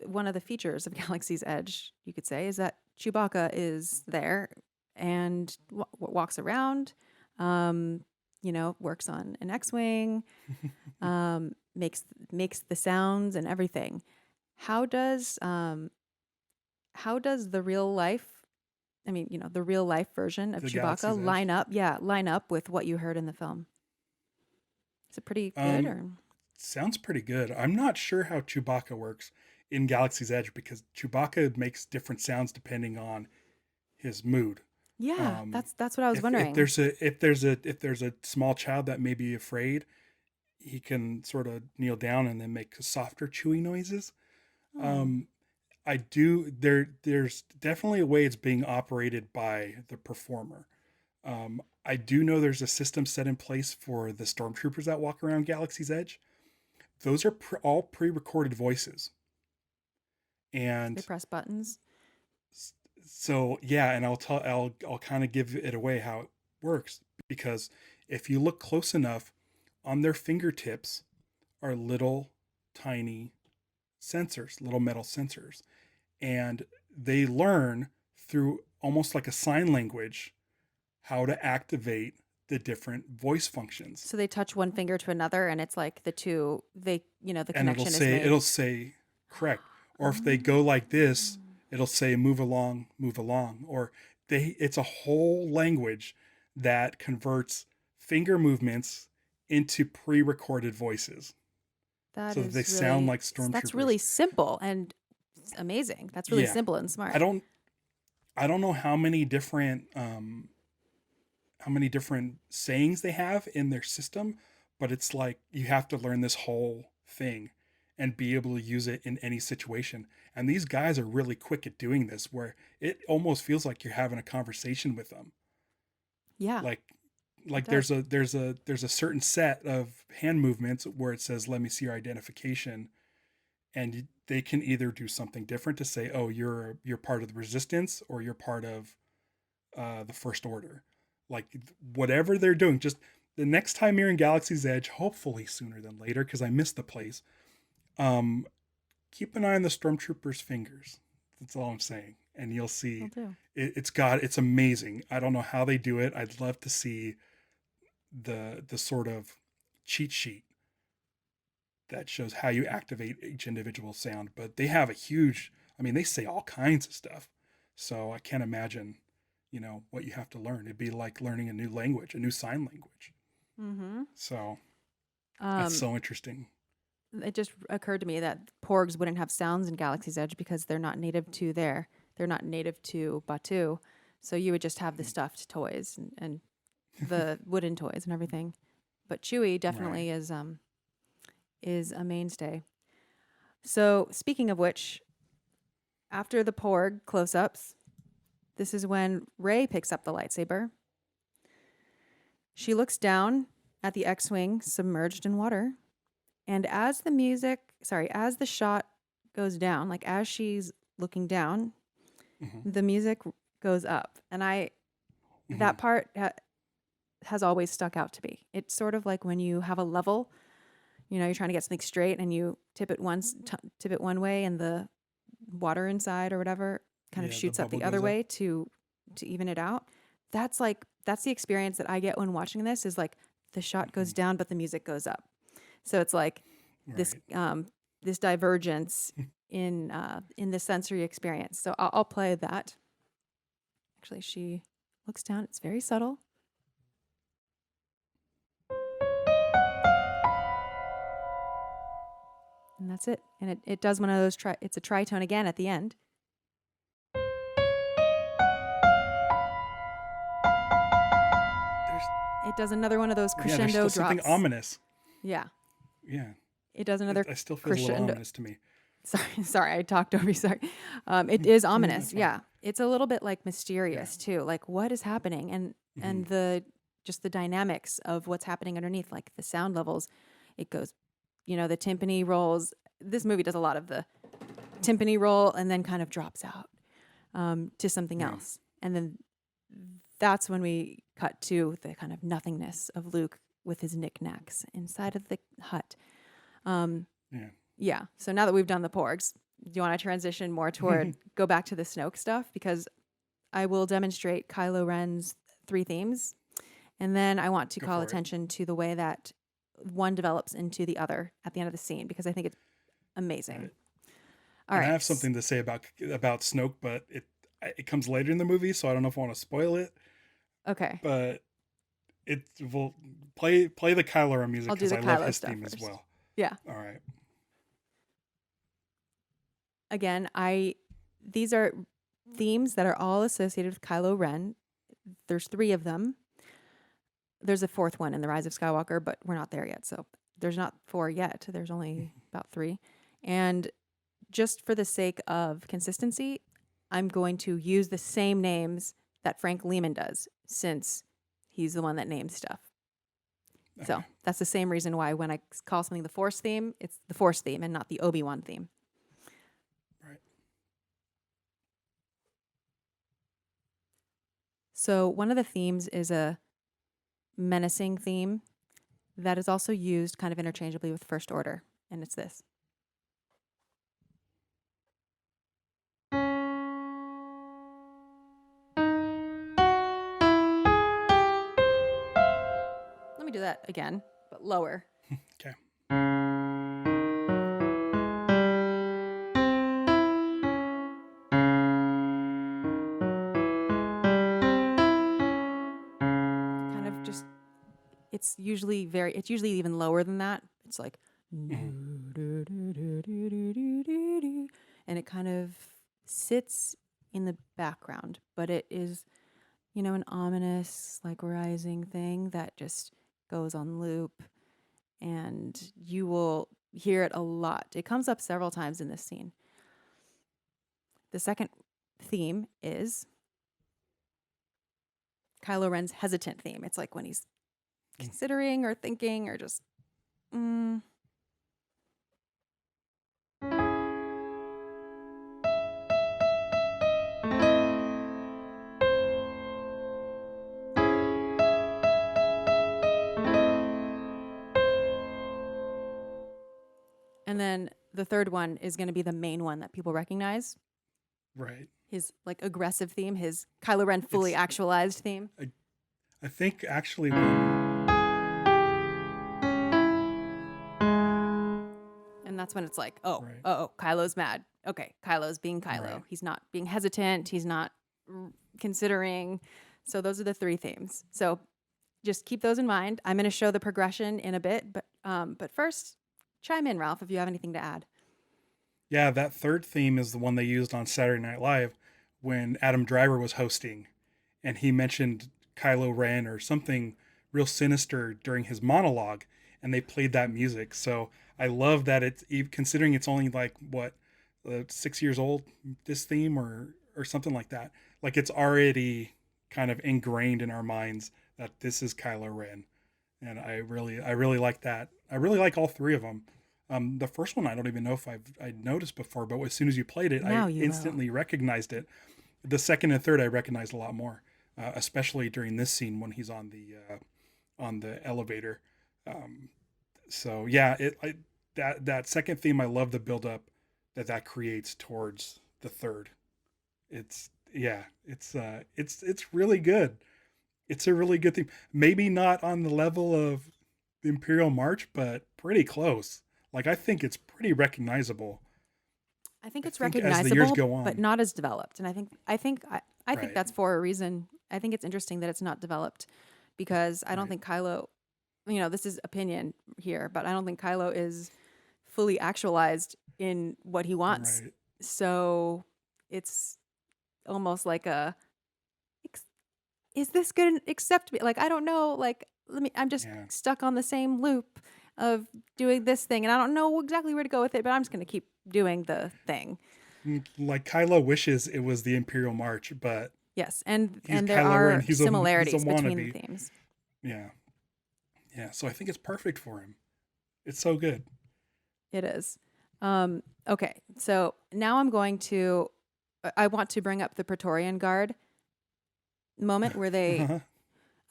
one of the features of Galaxy's Edge, you could say, is that Chewbacca is there and walks around, works on an X-wing, makes the sounds and everything. How does the real life, the real life version of The Chewbacca Galaxy's Edge. line up with what you heard in the film? Is it pretty good Um, or? Sounds pretty good. I'm not sure how Chewbacca works in Galaxy's Edge because Chewbacca makes different sounds depending on his mood. Yeah, Um, that's what I was if wondering. there's a small child that may be afraid, he can sort of kneel down and then make softer chewy noises. Oh, Um, I do there's definitely a way it's being operated by the performer. I do know there's a system set in place for the stormtroopers that walk around Galaxy's Edge. Those are all pre-recorded voices, they and press buttons. so yeah, and I'll kind of give it away how it works, because if you look close enough, on their fingertips are little tiny sensors, little metal sensors, and they learn through almost like a sign language how to activate the different voice functions. So they touch one finger to another, and it's like the And connection is made. it'll say correct. Or if they go like this, it'll say move along, move along. Or it's a whole language that converts finger movements into pre-recorded voices That so that they is sound really like that's stormtroopers. really simple and amazing. That's really Yeah. simple and I smart. don't I don't know how many different sayings they have in their system, but it's like you have to learn this whole thing and be able to use it in any situation. And these guys are really quick at doing this, where it almost feels like you're having a conversation with them. Yeah, Like it like does. there's a certain set of hand movements where it says let me see your identification, and they can either do something different to say, oh, you're part of the resistance, or you're part of the first order. Like whatever they're doing, just the next time you're in Galaxy's Edge, hopefully sooner than later, because I missed the place. Um, Keep an eye on the stormtroopers' fingers. That's all I'm saying, and you'll Will see do. it's amazing. I don't know how they do it. I'd love to see the sort of cheat sheet that shows how you activate each individual sound. But they have a huge. I mean, they say all kinds of stuff, so I can't imagine what you have to learn. It'd be like learning a new language, a new sign language. Mm-hmm. So that's Um, so interesting. it just occurred to me that porgs wouldn't have sounds in Galaxy's Edge because they're not native to there. They're not native to Batu. So you would just have the stuffed toys and the wooden toys and everything. But Chewie Right. definitely is a mainstay. So speaking of which, after the porg close-ups, this is when Rey picks up the lightsaber She looks down at the X-Wing submerged in water. And as the shot goes down, like as she's looking down, the music goes up. And that part has always stuck out to me. It's sort of like when you have a level, you're trying to get something straight and you tip it one way and the water inside or whatever kind of shoots up the other way to even it out. That's the experience that I get when watching this, is like the shot goes down, but the music goes up. So it's like this divergence in the sensory experience. So I'll play that. Actually, she looks down. It's very subtle. And that's it. And it does one of those, it's a tritone again at the end. It does another one of those crescendo there's still drops. Something ominous. Yeah. Yeah. It does another I still feel a little ominous to me. Sorry, I talked over you. Sorry. It is ominous. Yeah. It's a little bit like mysterious too. Like what is happening? And the dynamics of what's happening underneath, like the sound levels. It goes, the timpani rolls. This movie does a lot of the timpani roll and then kind of drops out to something else. And then that's when we cut to the kind of nothingness of Luke with his knickknacks inside of the hut. Yeah. So now that we've done the porgs, do you want to transition more toward go back to the Snoke stuff? Because I will demonstrate Kylo Ren's 3 themes. And then I want to call attention to the way that one develops into the other at the end of the scene, because I think it's amazing. All right. I have something to say about Snoke, but it comes later in the movie, so I don't know if I want to spoil it. Okay. But it will play the Kylo Ren music because I love his theme first. as well. Yeah. All right. Again, these are themes that are all associated with Kylo Ren. There's 3 of them. There's a 4th one in The Rise of Skywalker, but we're not there yet. So there's not 4 yet. There's only about 3. And just for the sake of consistency, I'm going to use the same names that Frank Lehman does, since he's the one that names stuff. Okay. So that's the same reason why when I call something the Force theme, it's the Force theme and not the Obi-Wan theme. Right. So one of the themes is a menacing theme that is also used kind of interchangeably with First Order, and it's this. Let me do that again, but lower. Okay. Kind of just, it's usually even lower than that. It's like, and it kind of sits in the background, but it is, an ominous, like rising thing that just goes on loop, and you will hear it a lot. It comes up several times in this scene. The second theme is Kylo Ren's hesitant theme. It's like when he's considering or thinking or just And then the third one is going to be the main one that people recognize. Right. His like aggressive theme, his Kylo Ren fully actualized theme. I think actually And that's when it's like, Kylo's mad. Okay, Kylo's being Kylo. Right. He's not being hesitant. He's not considering. So those are the 3 themes. So just keep those in mind. I'm going to show the progression in a bit, but first, chime in, Ralph, if you have anything to add. Yeah, that third theme is the one they used on Saturday Night Live when Adam Driver was hosting, and he mentioned Kylo Ren or something real sinister during his monologue, and they played that music. So I love that it's, considering it's only like 6 years old, this theme or something like that. Like it's already kind of ingrained in our minds that this is Kylo Ren, and I really like that. I really like all three of them. The first one I don't even know if I noticed before, but as soon as you played it, Now I you instantly recognized it. The second and third I recognized a lot more, especially during this scene when he's on the elevator. So yeah, that second theme, I love the build up that creates towards the third. It's really good. It's a really good theme. Maybe not on the level of the Imperial March, but pretty close. Like I think it's pretty recognizable. I think it's think as the years recognizable, go but on, not as developed. And I think right, that's for a reason. I think it's interesting that it's not developed because I don't right, think Kylo, this is opinion here, but I don't think Kylo is fully actualized in what he wants. right, So it's almost like is this good? Accept me? Like, I don't know. Like, I'm just yeah. stuck on the same loop of doing this thing and I don't know exactly where to go with it, but I'm just going to keep doing the thing. Like Kylo wishes it was the Imperial March, but Yes, and he's there Kylo Ren. are He's a similarities between the wannabe. themes. Yeah, yeah. So I think it's perfect for him. It's so good. It is. Okay, so now I want to bring up the Praetorian Guard moment where they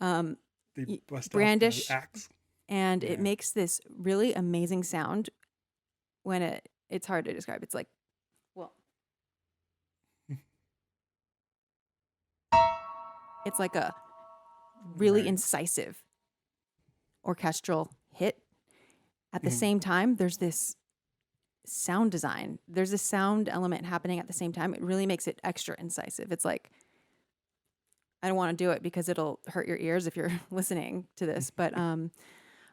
um, They bust out the brandish, axe. and it Yeah, makes this really amazing sound when it's hard to describe. It's like, well, it's like a really right. incisive orchestral hit. At the Mhm. same time, there's this sound design. There's a sound element happening at the same time. It really makes it extra incisive. It's like, I don't want to do it because it'll hurt your ears if you're listening to this. But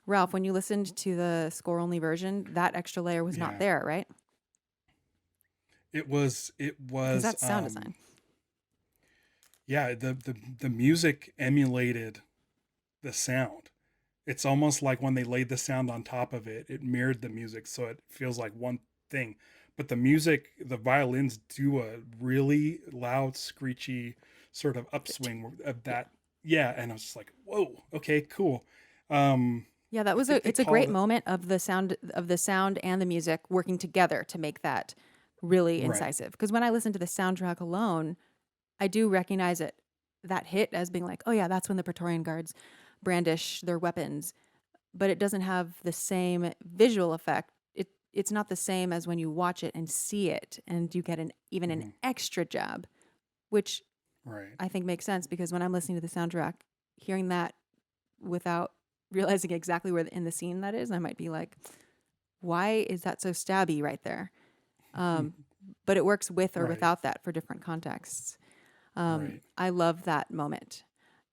Ralph, when you listened to the score only version, that extra layer was not Yeah. there, right? It was Because that's sound design. yeah, the music emulated the sound. It's almost like when they laid the sound on top of it, it mirrored the music so it feels like one thing. But the music, the violins do a really loud, screechy sort of upswing of Yeah. that. Yeah, and I was just like, "Whoa, okay, cool." Um Yeah, that I was think they it's a called great it moment of the sound and the music working together to make that really right. incisive. Because when I listen to the soundtrack alone, I do recognize that hit as being like, oh yeah, that's when the Praetorian Guards brandish their weapons, but it doesn't have the same visual effect. It's not the same as when you watch it and see it, and you get an Mhm, extra jab, which right. I think makes sense because when I'm listening to the soundtrack, hearing that without realizing exactly where in the scene that is, I might be like, why is that so stabby right there? Um, but it works with or Right. without that for different contexts. Right. I love that moment.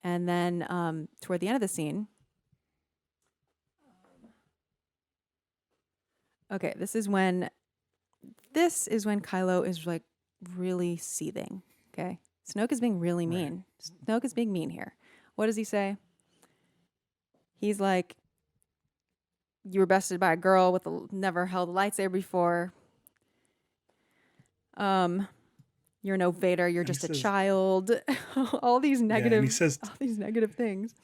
And then toward the end of the scene, okay, this is when Kylo is like really seething. Okay, Snoke is being really Right. mean. Snoke is being mean here. What does he say? He's like, "You were bested by a girl with never held a lightsaber before. Um, you're no Vader. You're And he just a says, child." all these yeah, and he negative, says all these negative things.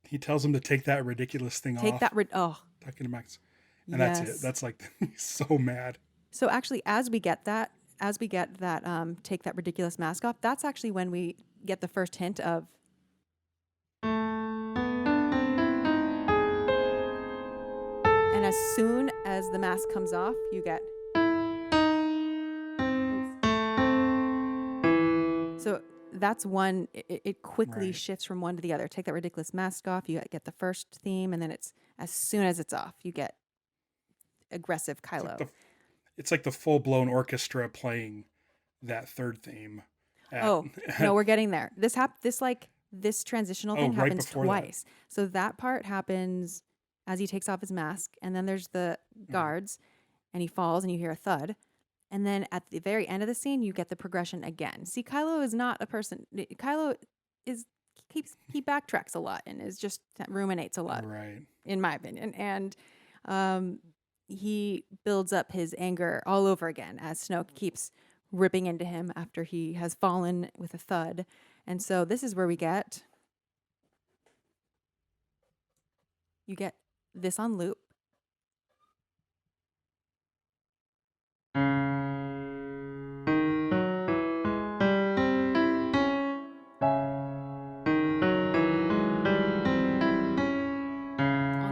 he tells him to take that ridiculous thing Take that. off, Oh, talking to Max, and that's it. yes. That's like he's so mad. So actually, as we get that, take that ridiculous mask off. That's actually when we get the first hint of. And as soon as the mask comes off, you get. So that's one. It quickly Right. shifts from one to the other. Take that ridiculous mask off. You get the first theme, and then it's as soon as it's off, you get aggressive It's like Kylo. the full blown orchestra playing that third theme at, Oh no, at we're getting there. This transitional oh thing right happens before that. twice. So that part happens as he takes off his mask, and then there's the Mhm. guards, and he falls, and you hear a thud. And then at the very end of the scene, you get the progression again. See, Kylo is not a person. Kylo is he backtracks a lot and is just ruminates a lot, Right. in my opinion. And um, he builds up his anger all over again as Snoke keeps ripping into him after he has fallen with a thud. And so this is where we get. You get this on loop. On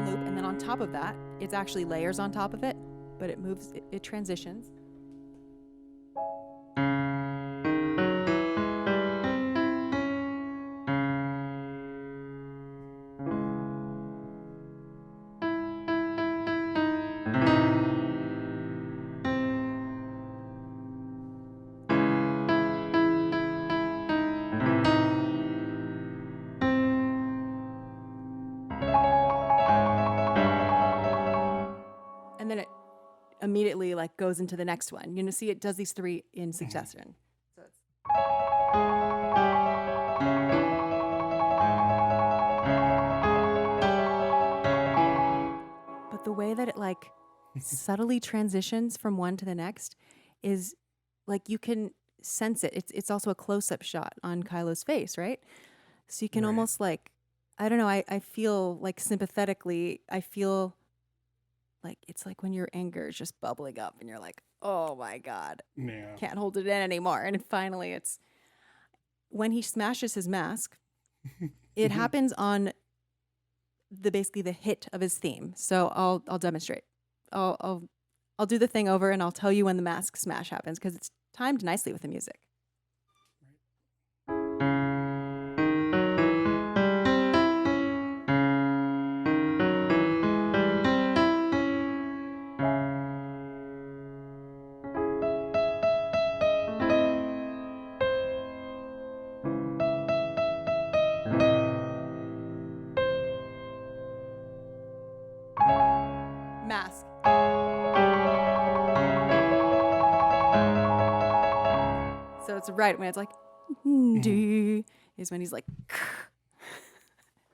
loop, and then on top of that, it's actually layers on top of it, but it moves, it transitions. And then it immediately like goes into the next one. You know, see, it does these three in succession. So it's but the way that it like subtly transitions from one to the next is like you can sense it. It's also a close-up shot on Kylo's face, right? So you can Right. almost like, I don't know, I feel like sympathetically, I feel like it's like when your anger is just bubbling up and you're like, oh my God, Yeah. can't hold it in anymore. And finally it's when he smashes his mask, it happens on basically the hit of his theme. So I'll demonstrate. I'll do the thing over and I'll tell you when the mask smash happens because it's timed nicely with the music. Mask. So it's right when it's like, is when he's like,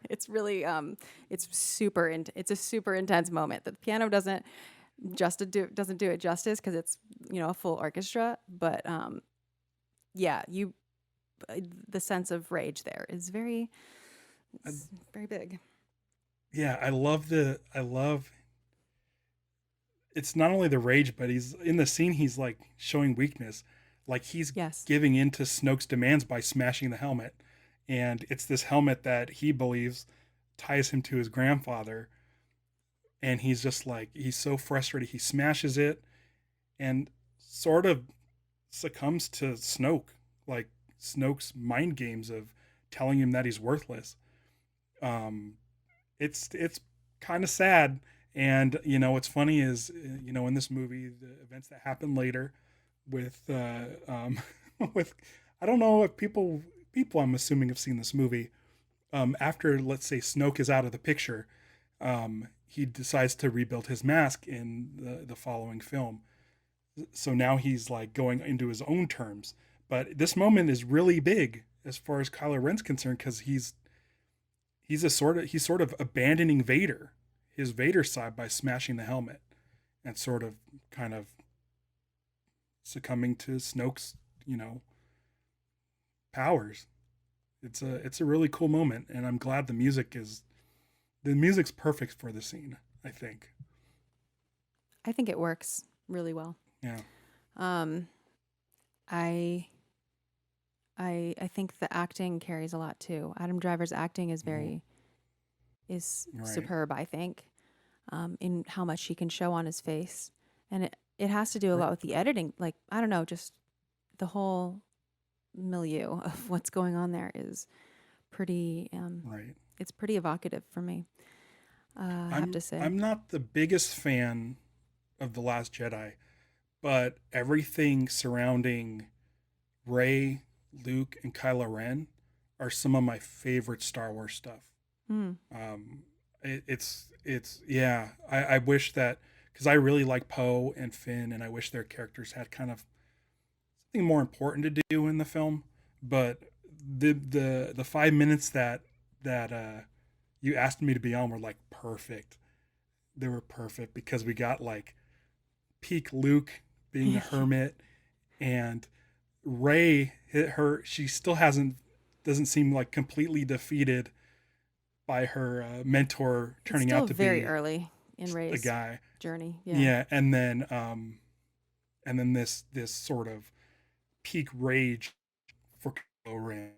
it's really, it's it's a super intense moment. The piano doesn't do it justice because it's, you know, a full orchestra. But yeah, the sense of rage there is very big. Yeah, I love it's not only the rage, but he's in the scene, he's like showing weakness. Like he's Yes. giving in to Snoke's demands by smashing the helmet. And it's this helmet that he believes ties him to his grandfather. And he's just like, he's so frustrated. He smashes it and sort of succumbs to Snoke, like Snoke's mind games of telling him that he's worthless. It's kind of sad. And you know what's funny is, you know, in this movie, the events that happen later with with, I don't know if people I'm assuming have seen this movie. After, let's say, Snoke is out of the picture, he decides to rebuild his mask in the following film. So now he's like going into his own terms. But this moment is really big as far as Kylo Ren's concerned because he's sort of abandoning Vader, his Vader side, by smashing the helmet and sort of kind of succumbing to Snoke's, you know, powers. It's a really cool moment, and I'm glad the music's perfect for the scene, I think. I think it works really well. Yeah. I think the acting carries a lot too. Adam Driver's acting is Right. superb, I think, in how much he can show on his face. And it has to do a lot with the editing. Like, I don't know, just the whole milieu of what's going on there is pretty, Right. it's pretty evocative for me, I have to say. I'm not the biggest fan of The Last Jedi, but everything surrounding Rey, Luke, and Kylo Ren are some of my favorite Star Wars stuff. It's yeah. I wish that, because I really like Poe and Finn, and I wish their characters had kind of something more important to do in the film. But the 5 minutes that you asked me to be on were like perfect. They were perfect because we got like peak Luke being the hermit, and Rey, she still doesn't seem like completely defeated by her mentor It's turning still out to very be early in the Rey's guy. journey. Yeah. Yeah, and then this sort of peak rage for Kylo Ren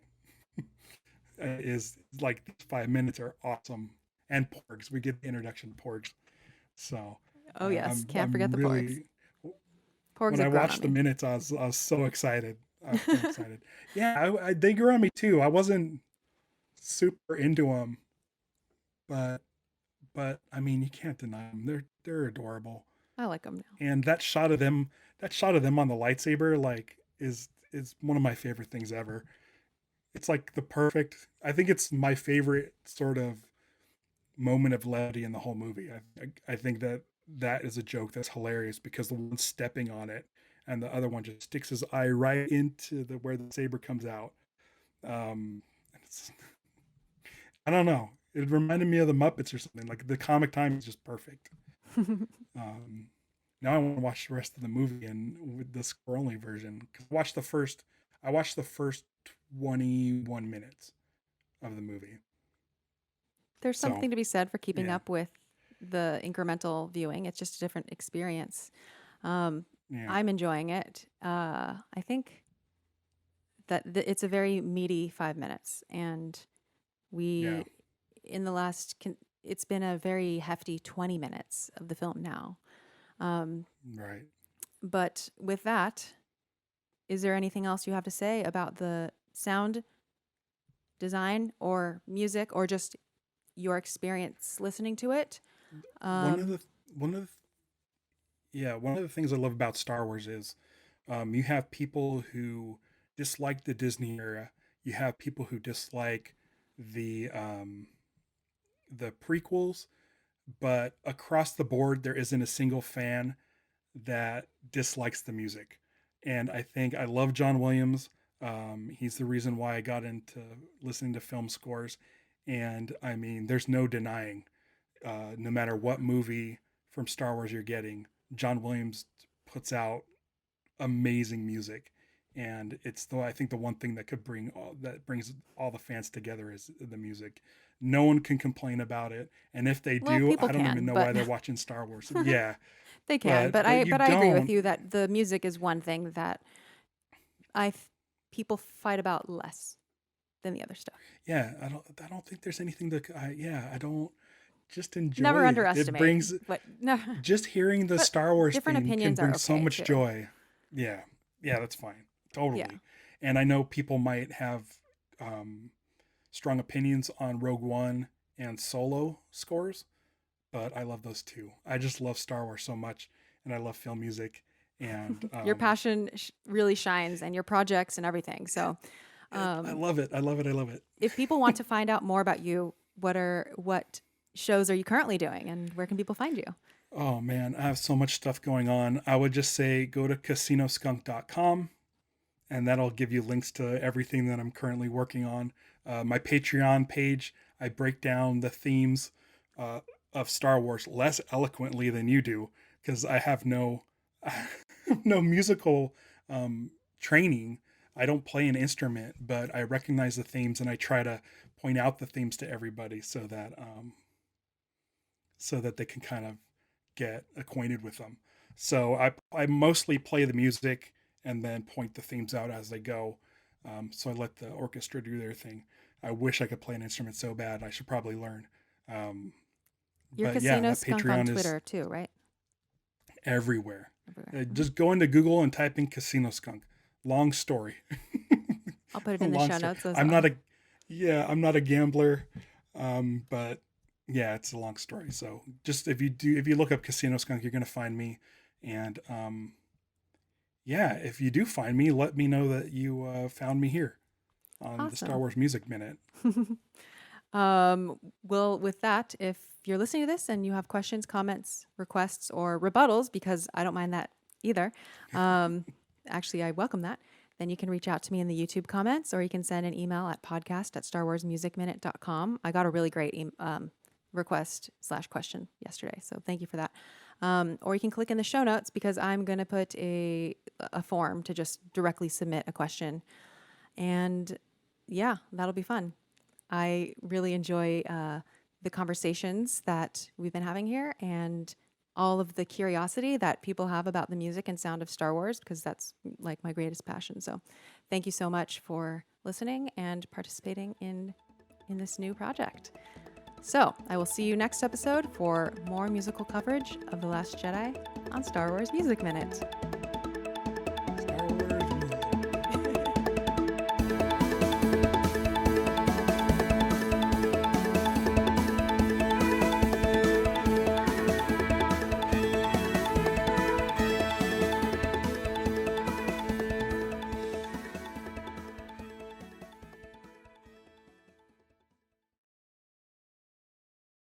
is like 5 minutes are awesome, and porgs. We get the introduction to porgs. So Oh yes, can't I'm forget the porgs. really Porgs when I have grown on watched the me. minutes, I was so excited. I was so excited. Yeah, they grew on me too. I wasn't super into them, but I mean, you can't deny them. They're adorable. I like them now. And that shot of them on the lightsaber, like, is one of my favorite things ever. It's like the perfect. I think it's my favorite sort of moment of levity in the whole movie. I think that that is a joke that's hilarious because the one stepping on it and the other one just sticks his eye right into the where the saber comes out. It's, I don't know. It reminded me of the Muppets or something. Like the comic time is just perfect. Um, Now I want to watch the rest of the movie and with the score only version. Cause I watched the first 21 minutes of the movie. There's So something to be said for keeping yeah, up with the incremental viewing. It's just a different experience. Um, yeah, I'm enjoying it. I think that it's a very meaty 5 minutes, and yeah, we in the last it's been a very hefty 20 minutes of the film now. Um, right. but with that, is there anything else you have to say about the sound design or music or just your experience listening to it? One of Um, the one of the, yeah, one of the things I love about Star Wars is you have people who dislike the Disney era. You have people who dislike the um, the prequels, but across the board, there isn't a single fan that dislikes the music. And I think I love John Williams. He's the reason why I got into listening to film scores. And I mean, there's no denying, no matter what movie from Star Wars you're getting, John Williams puts out amazing music. And it's the I think the one thing that could that brings all the fans together is the music. No one can complain about it, and if they well, do, people I don't even can, know but why they're watching Star Wars. Yeah, they can. but you But I agree with don't. you that the music is one thing that I people fight about less than the other stuff. Yeah, I don't think there's anything that yeah, I don't just enjoy Never it. It underestimate brings what no, just hearing the but Star Wars different theme can opinions are bring so okay much too. joy. Yeah, yeah, that's fine, Yeah. totally. And I know people might have um, strong opinions on Rogue One and Solo scores, but I love those too. I just love Star Wars so much, and I love film music, and Your passion really shines and your projects and everything. So, I um, love it. I love it. I love it. if people want to find out more about you, what shows are you currently doing and where can people find you? Oh man, I have so much stuff going on. I would just say go to casinoskunk.com and that'll give you links to everything that I'm currently working on. My Patreon page, I break down the themes uh, of Star Wars less eloquently than you do because I have no no musical training. I don't play an instrument, but I recognize the themes and I try to point out the themes to everybody so that they can kind of get acquainted with them. So I mostly play the music and then point the themes out as they go. So I let the orchestra do their thing. I wish I could play an instrument so bad. I should probably learn. Um, Your but yeah, casino that skunk on Patreon is Twitter too, right? everywhere. Everywhere. Just go into Google and type in Casino Skunk. Long story. I'll put it in the Long show story. notes as I'm well. not a yeah, I'm not a gambler. But yeah, it's a long story. So just if you look up Casino Skunk, you're gonna find me. And yeah, if you do find me, let me know that you found me here on the Star Awesome. Wars Music Minute. Well, with that, if you're listening to this and you have questions, comments, requests, or rebuttals, because I don't mind that either, um, actually, I welcome that, then you can reach out to me in the YouTube comments or you can send an email at podcast@starwarsmusicminute.com. I got a really great request/question yesterday, so thank you for that. Or you can click in the show notes because I'm going to put a form to just directly submit a question. And yeah, that'll be fun. I really enjoy the conversations that we've been having here and all of the curiosity that people have about the music and sound of Star Wars, because that's like my greatest passion. So thank you so much for listening and participating in this new project. So I will see you next episode for more musical coverage of The Last Jedi on Star Wars Music Minute.